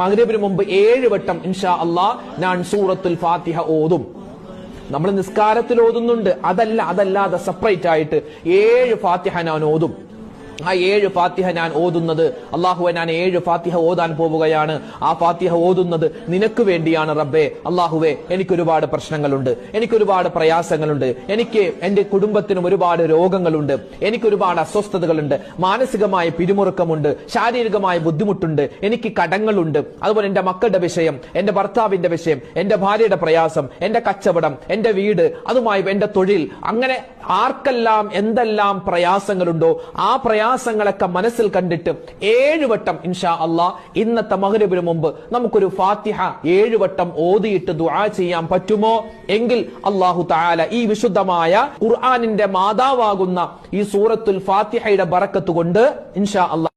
മഗ്രിബിന് മുമ്പ് 7 വട്ടം ഇൻഷാ അല്ലാഹ് ഞാൻ സൂറത്തുൽ ഫാത്തിഹ ഓതും. നമ്മൾ നിസ്കാരത്തിൽ ഓതുന്നുണ്ട്, അതല്ലാതെ സെപ്പറേറ്റ് ആയിട്ട് 7 ഫാത്തിഹ ഞാൻ ഓതും. ആ 7 ഫാത്തിഹ ഞാൻ ഓതുന്നത്, അള്ളാഹുവെ ഞാൻ 7 ഫാത്തിഹ ഓതാൻ പോവുകയാണ്. ആ ഫാത്തിഹ ഓതുന്നത് നിനക്ക് വേണ്ടിയാണ് റബ്ബേ. അള്ളാഹുവെ, എനിക്കൊരുപാട് പ്രശ്നങ്ങളുണ്ട്, എനിക്കൊരുപാട് പ്രയാസങ്ങളുണ്ട്, എനിക്ക് എന്റെ കുടുംബത്തിനും ഒരുപാട് രോഗങ്ങളുണ്ട്, എനിക്കൊരുപാട് അസ്വസ്ഥതകളുണ്ട്, മാനസികമായ പിരിമുറുക്കമുണ്ട്, ശാരീരികമായ ബുദ്ധിമുട്ടുണ്ട്, എനിക്ക് കടങ്ങളുണ്ട്, അതുപോലെ എന്റെ മക്കളുടെ വിഷയം, എന്റെ ഭർത്താവിന്റെ വിഷയം, എന്റെ ഭാര്യയുടെ പ്രയാസം, എന്റെ കച്ചവടം, എന്റെ വീട്, അതുമായി എന്റെ തൊഴിൽ, അങ്ങനെ ആർക്കെല്ലാം എന്തെല്ലാം പ്രയാസങ്ങളുണ്ടോ ആ പ്രയാസങ്ങളൊക്കെ മനസ്സിൽ കണ്ടിട്ട് 7 വട്ടം ഇൻഷാ അല്ലാഹ് ഇന്നത്തെ മഗ്രിബിന് മുമ്പ് നമുക്കൊരു ഫാത്തിഹ 7 വട്ടം ഓതിയിട്ട് ദുആ ചെയ്യാൻ പറ്റുമോ എങ്കിൽ അല്ലാഹു തആല ഈ വിശുദ്ധമായ ഖുർആനിന്റെ മാതാവാകുന്ന ഈ സൂറത്തുൽ ഫാത്തിഹയുടെ ബറക്കത്ത് കൊണ്ട് ഇൻഷാ അല്ലാഹ്